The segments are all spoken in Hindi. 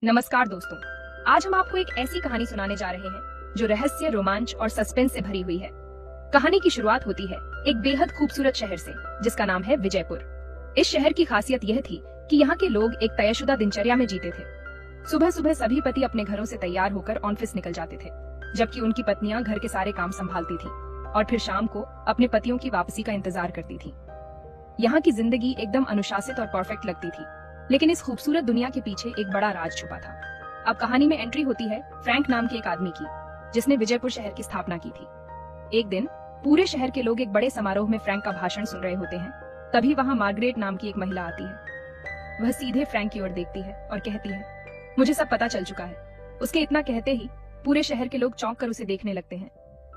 नमस्कार दोस्तों। आज हम आपको एक ऐसी कहानी सुनाने जा रहे हैं जो रहस्य, रोमांच और सस्पेंस से भरी हुई है। कहानी की शुरुआत होती है एक बेहद खूबसूरत शहर से जिसका नाम है विजयपुर। इस शहर की खासियत यह थी कि यहाँ के लोग एक तयशुदा दिनचर्या में जीते थे। सुबह सुबह सभी पति अपने घरों से तैयार होकर ऑफिस निकल जाते थे, जबकि उनकी पत्नियां घर के सारे काम संभालती थी और फिर शाम को अपने पतियों की वापसी का इंतजार करती थी। यहाँ की जिंदगी एकदम अनुशासित और परफेक्ट लगती थी, लेकिन इस खूबसूरत दुनिया के पीछे एक बड़ा राज छुपा था। अब कहानी में एंट्री होती है फ्रैंक नाम के एक आदमी की, जिसने विजयपुर शहर की स्थापना की थी। एक दिन पूरे शहर के लोग एक बड़े समारोह में फ्रैंक का भाषण सुन रहे होते हैं। तभी वहाँ मार्गरेट नाम की एक महिला आती है। वह सीधे फ्रैंक की ओर देखती है और कहती है, मुझे सब पता चल चुका है। उसके इतना कहते ही पूरे शहर के लोग चौंक कर उसे देखने लगते हैं,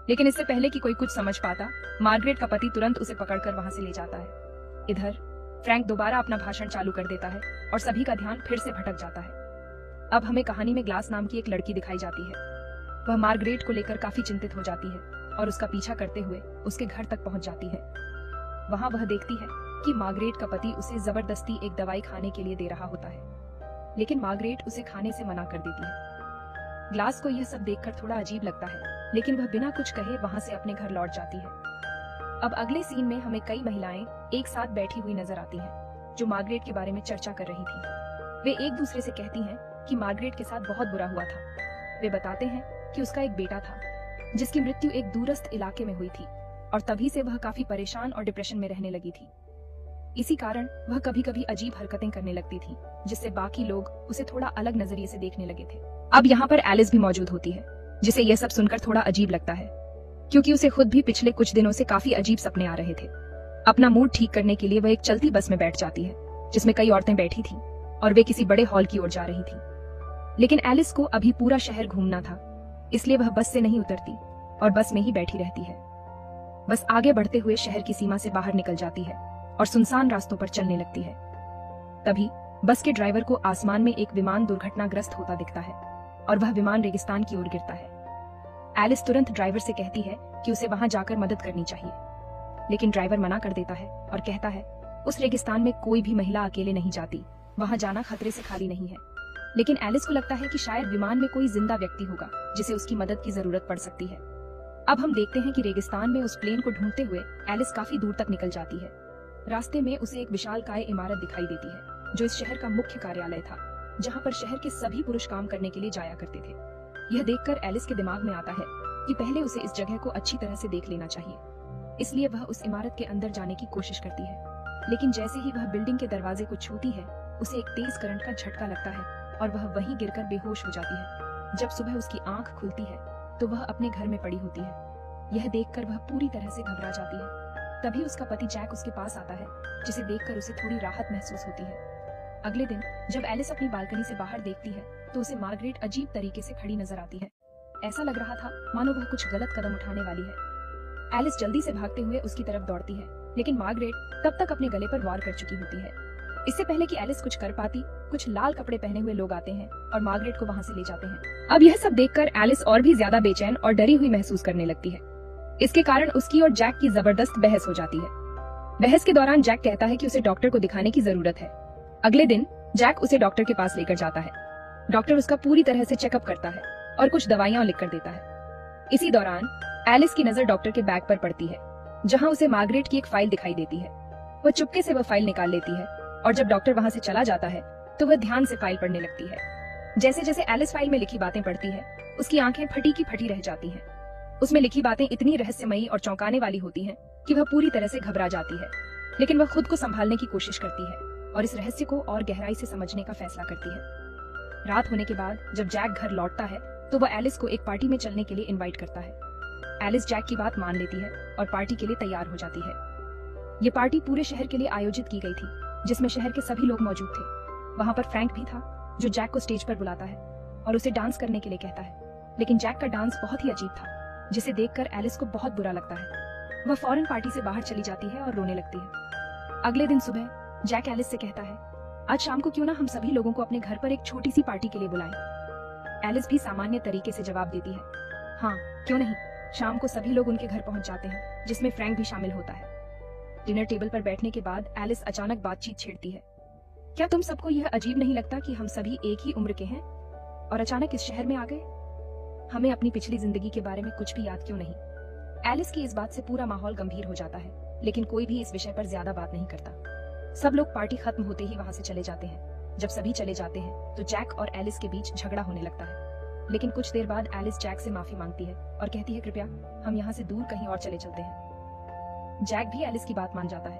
लेकिन इससे पहले कि कोई कुछ समझ पाता, मार्गरेट का पति तुरंत उसे पकड़कर वहां से ले जाता है। इधर फ्रैंक दोबारा अपना भाषण चालू कर देता है और सभी का ध्यान फिर से भटक जाता है। अब हमें कहानी में ग्लास नाम की एक लड़की दिखाई जाती है। वह मार्गरेट को लेकर काफी चिंतित हो जाती है और उसका पीछा करते हुए उसके घर तक पहुंच जाती है। वहां वह देखती है कि मार्गरेट का पति उसे जबरदस्ती एक दवाई खाने के लिए दे रहा होता है, लेकिन मार्गरेट उसे खाने से मना कर देती है। ग्लास को यह सब देखकर थोड़ा अजीब लगता है, लेकिन वह बिना कुछ कहे वहां से अपने घर लौट जाती है। अब अगले सीन में हमें कई महिलाएं एक साथ बैठी हुई नजर आती हैं, जो मार्गरेट के बारे में चर्चा कर रही थी। वे एक दूसरे से कहती हैं कि मार्गरेट के साथ बहुत बुरा हुआ था। वे बताते हैं कि उसका एक बेटा था जिसकी मृत्यु एक दूरस्थ इलाके में हुई थी और तभी से वह काफी परेशान और डिप्रेशन में रहने लगी थी। इसी कारण वह कभी कभी अजीब हरकतें करने लगती थी, जिससे बाकी लोग उसे थोड़ा अलग नजरिए से देखने लगे थे। अब यहाँ पर एलिस भी मौजूद होती है, जिसे यह सब सुनकर थोड़ा अजीब लगता है, क्योंकि उसे खुद भी पिछले कुछ दिनों से काफी अजीब सपने आ रहे थे। अपना मूड ठीक करने के लिए वह एक चलती बस में बैठ जाती है, जिसमें कई औरतें बैठी थीं और वे किसी बड़े हॉल की ओर जा रही थीं। लेकिन एलिस को अभी पूरा शहर घूमना था, इसलिए वह बस से नहीं उतरती और बस में ही बैठी रहती है। बस आगे बढ़ते हुए शहर की सीमा से बाहर निकल जाती है और सुनसान रास्तों पर चलने लगती है। तभी बस के ड्राइवर को आसमान में एक विमान दुर्घटनाग्रस्त होता दिखता है और वह विमान रेगिस्तान की ओर गिरता है। एलिस तुरंत ड्राइवर से कहती है कि उसे वहां जाकर मदद करनी चाहिए, लेकिन ड्राइवर मना कर देता है और कहता है उस रेगिस्तान में कोई भी महिला अकेले नहीं जाती, वहां जाना खतरे से खाली नहीं है। लेकिन एलिस को लगता है कि शायद विमान में कोई जिंदा व्यक्ति होगा जिसे उसकी मदद की जरूरत पड़ सकती है। अब हम देखते हैं कि रेगिस्तान में उस प्लेन को ढूंढते हुए एलिस काफी दूर तक निकल जाती है। रास्ते में उसे एक विशालकाय इमारत दिखाई देती है, जो इस शहर का मुख्य कार्यालय था, जहाँ पर शहर के सभी पुरुष काम करने के लिए जाया करते थे। यह देखकर एलिस के दिमाग में आता है कि पहले उसे इस जगह को अच्छी तरह से देख लेना चाहिए, इसलिए वह उस इमारत के अंदर जाने की कोशिश करती है। लेकिन जैसे ही वह बिल्डिंग के दरवाजे को छूती है, उसे एक तेज करंट का झटका लगता है और वह वहीं गिरकर बेहोश हो जाती है। जब सुबह उसकी आंख खुलती है तो वह अपने घर में पड़ी होती है। यह देखकर वह पूरी तरह से घबरा जाती है। तभी उसका पति जैक उसके पास आता है, जिसे देखकर उसे थोड़ी राहत महसूस होती है। अगले दिन जब एलिस अपनी बालकनी से बाहर देखती है तो उसे मार्गरेट अजीब तरीके से खड़ी नजर आती है। ऐसा लग रहा था मानो वह कुछ गलत कदम उठाने वाली है। एलिस जल्दी से भागते हुए उसकी तरफ दौड़ती है, लेकिन मार्गरेट तब तक अपने गले पर वार कर चुकी होती है। इससे पहले कि एलिस कुछ कर पाती, कुछ लाल कपड़े पहने हुए लोग आते हैं और मार्गरेट को वहां से ले जाते हैं। अब यह सब देखकर एलिस और भी ज्यादा बेचैन और डरी हुई महसूस करने लगती है। इसके कारण उसकी और जैक की जबरदस्त बहस हो जाती है। बहस के दौरान जैक कहता है कि उसे डॉक्टर को दिखाने की जरूरत है। अगले दिन जैक उसे डॉक्टर के पास लेकर जाता है। डॉक्टर उसका पूरी तरह से चेकअप करता है और कुछ दवाइयां लिख कर देता है। इसी दौरान एलिस की नजर डॉक्टर के बैग पर पड़ती है, जहां उसे मार्गरेट की एक फाइल दिखाई देती है। वह चुपके से वह फाइल निकाल लेती है और जब डॉक्टर वहां से चला जाता है तो वह ध्यान से फाइल पढ़ने लगती है। जैसे जैसे एलिस फाइल में लिखी बातें पढ़ती है, उसकी आंखें फटी की फटी रह जाती हैं। उसमें लिखी बातें इतनी रहस्यमयी और चौंकाने वाली होती हैं कि वह पूरी तरह से घबरा जाती है, लेकिन वह खुद को संभालने की कोशिश करती है और इस रहस्य को और गहराई से समझने का फैसला करती है। रात होने के बाद जब जैक घर लौटता है तो वह एलिस को एक पार्टी में चलने के लिए इनवाइट करता है। एलिस जैक की बात मान लेती है और पार्टी के लिए तैयार हो जाती है। ये पार्टी पूरे शहर के लिए आयोजित की गई थी, जिसमें शहर के सभी लोग मौजूद थे। वहां पर फ्रैंक भी था, जो जैक को स्टेज पर बुलाता है और उसे डांस करने के लिए कहता है। लेकिन जैक का डांस बहुत ही अजीब था, जिसे देखकर एलिस को बहुत बुरा लगता है। वह फौरन पार्टी से बाहर चली जाती है और रोने लगती है। अगले दिन सुबह जैक एलिस से कहता है, आज शाम को क्यों ना हम सभी लोगों को अपने घर पर एक छोटी सी पार्टी के लिए बुलाएं। एलिस भी सामान्य तरीके से जवाब देती है, हाँ क्यों नहीं। शाम को सभी लोग उनके घर पहुंच जाते हैं, जिसमें फ्रैंक भी शामिल होता है। डिनर टेबल पर बैठने के बाद एलिस अचानक बातचीत छेड़ती है। क्या तुम सबको यह अजीब नहीं लगता कि हम सभी एक ही उम्र के हैं और अचानक इस शहर में आ गए? हमें अपनी पिछली जिंदगी के बारे में कुछ भी याद क्यों नहीं? एलिस की इस बात से पूरा माहौल गंभीर हो जाता है, लेकिन कोई भी इस विषय पर ज्यादा बात नहीं करता। सब लोग पार्टी खत्म होते ही वहां से चले जाते हैं। जब सभी चले जाते हैं तो जैक और एलिस के बीच झगड़ा होने लगता है, लेकिन कुछ देर बाद एलिस जैक से माफी मांगती है और कहती है कृपया हम यहाँ से दूर कहीं और चले चलते हैं। जैक भी एलिस की बात मान जाता है।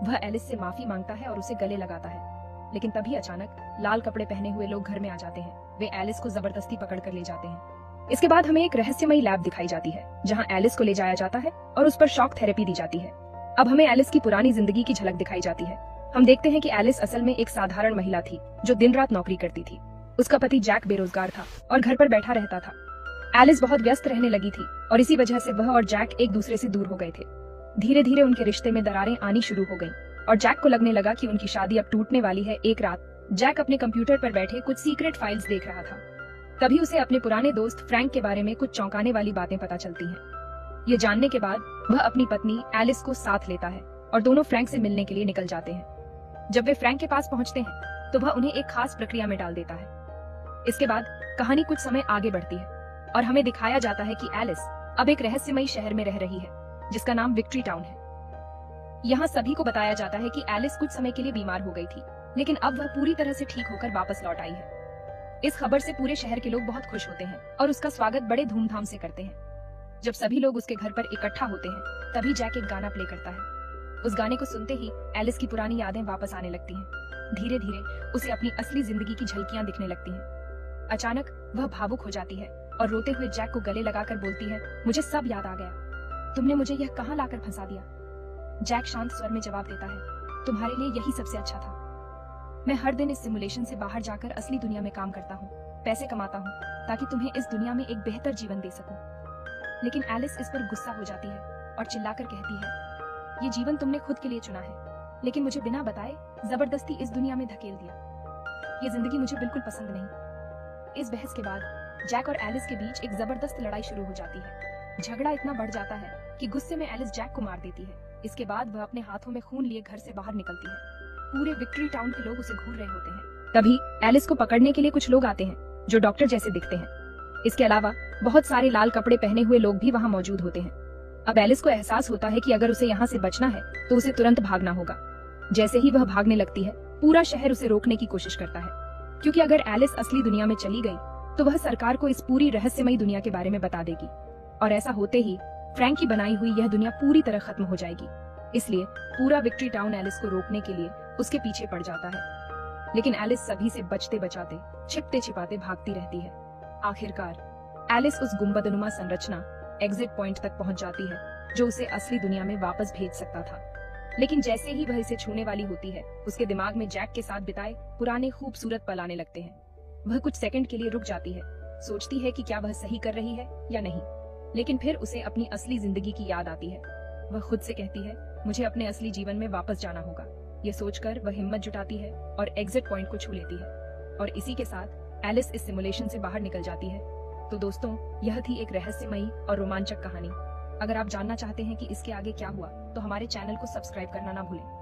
वह एलिस से माफी मांगता है और उसे गले लगाता है, लेकिन तभी अचानक लाल कपड़े पहने हुए लोग घर में आ जाते हैं। वे एलिस को जबरदस्ती पकड़ कर ले जाते हैं। इसके बाद हमें एक रहस्यमयी लैब दिखाई जाती है जहां एलिस को ले जाया जाता है और उस पर शॉक थेरेपी दी जाती है। अब हमें एलिस की पुरानी जिंदगी की झलक दिखाई जाती है। हम देखते हैं कि एलिस असल में एक साधारण महिला थी जो दिन रात नौकरी करती थी। उसका पति जैक बेरोजगार था और घर पर बैठा रहता था। एलिस बहुत व्यस्त रहने लगी थी और इसी वजह से वह और जैक एक दूसरे से दूर हो गए थे। धीरे धीरे उनके रिश्ते में दरारें आनी शुरू हो गईं और जैक को लगने लगा कि उनकी शादी अब टूटने वाली है। एक रात जैक अपने कंप्यूटर पर बैठे कुछ सीक्रेट फाइल्स देख रहा था। तभी उसे अपने पुराने दोस्त फ्रैंक के बारे में कुछ चौंकाने वाली बातें पता चलती हैं। ये जानने के बाद वह अपनी पत्नी एलिस को साथ लेता है और दोनों फ्रैंक से मिलने के लिए निकल जाते हैं। जब वे फ्रैंक के पास पहुंचते हैं तो वह उन्हें एक खास प्रक्रिया में डाल देता है। इसके बाद कहानी कुछ समय आगे बढ़ती है और हमें दिखाया जाता है कि एलिस अब एक रहस्यमयी शहर में रह रही है जिसका नाम विक्ट्री टाउन है। यहाँ सभी को बताया जाता है कि एलिस कुछ समय के लिए बीमार हो गई थी, लेकिन अब वह पूरी तरह से ठीक होकर वापस लौट आई है। इस खबर से पूरे शहर के लोग बहुत खुश होते हैं और उसका स्वागत बड़े धूमधाम से करते हैं। जब सभी लोग उसके घर पर इकट्ठा होते हैं तभी जैक एक गाना प्ले करता है। उस गाने को सुनते ही एलिस की पुरानी यादें वापस आने लगती हैं। धीरे धीरे उसे अपनी असली जिंदगी की झलकियां दिखने लगती हैं। अचानक वह भावुक हो जाती है और रोते हुए जैक को गले लगाकर बोलती है, मुझे सब याद आ गया, तुमने मुझे यह कहाँ लाकर फंसा दिया। जैक शांत स्वर में जवाब देता है, तुम्हारे लिए यही सबसे अच्छा था। मैं हर दिन इस सिमुलेशन से बाहर जाकर असली दुनिया में काम करता हूँ, पैसे कमाता हूँ ताकि तुम्हें इस दुनिया में एक बेहतर जीवन दे सकूं। लेकिन एलिस इस पर गुस्सा हो जाती है और चिल्लाकर कहती है, ये जीवन तुमने खुद के लिए चुना है, लेकिन मुझे बिना बताए जबरदस्ती इस दुनिया में धकेल दिया। ये जिंदगी मुझे बिल्कुल पसंद नहीं। इस बहस के बाद जैक और एलिस के बीच एक जबरदस्त लड़ाई शुरू हो जाती है। झगड़ा इतना बढ़ जाता है कि गुस्से में एलिस जैक को मार देती है। इसके बाद वह अपने हाथों में खून लिए घर से बाहर निकलती है। पूरे विक्ट्री टाउन के लोग उसे घूर रहे होते हैं। तभी एलिस को पकड़ने के लिए कुछ लोग आते हैं जो डॉक्टर जैसे दिखते हैं। इसके अलावा बहुत सारे लाल कपड़े पहने हुए लोग भी वहाँ मौजूद होते हैं। अब एलिस को एहसास होता है कि अगर उसे यहाँ से बचना है तो उसे तुरंत भागना होगा। जैसे ही वह भागने लगती है पूरा शहर उसे रोकने की कोशिश करता है, क्योंकि अगर एलिस असली दुनिया में चली गई तो वह सरकार को इस पूरी रहस्यमयी दुनिया के बारे में बता देगी और ऐसा होते ही फ्रैंक की बनाई हुई यह दुनिया पूरी तरह खत्म हो जाएगी। इसलिए पूरा विक्ट्री टाउन एलिस को रोकने के लिए उसके पीछे पड़ जाता है। लेकिन एलिस सभी से बचते बचाते, छिपते छिपाते भागती रहती है। आखिरकार एलिस उस गुंबदनुमा संरचना एग्जिट पॉइंट तक पहुंच जाती है जो उसे असली दुनिया में वापस भेज सकता था। लेकिन जैसे ही वह इसे छूने वाली होती है उसके दिमाग में जैक के साथ बिताए पुराने खूबसूरत पल आने लगते हैं। वह कुछ सेकंड के लिए रुक जाती है, सोचती है कि क्या वह सही कर रही है या नहीं, लेकिन फिर उसे अपनी असली जिंदगी की याद आती है। वह खुद से कहती है, मुझे अपने असली जीवन में वापस जाना होगा। ये सोचकर वह हिम्मत जुटाती है और एग्जिट पॉइंट को छू लेती है और इसी के साथ एलिस इस सिमुलेशन से बाहर निकल जाती है। तो दोस्तों, यह थी एक रहस्यमयी और रोमांचक कहानी। अगर आप जानना चाहते हैं कि इसके आगे क्या हुआ तो हमारे चैनल को सब्सक्राइब करना ना भूलें।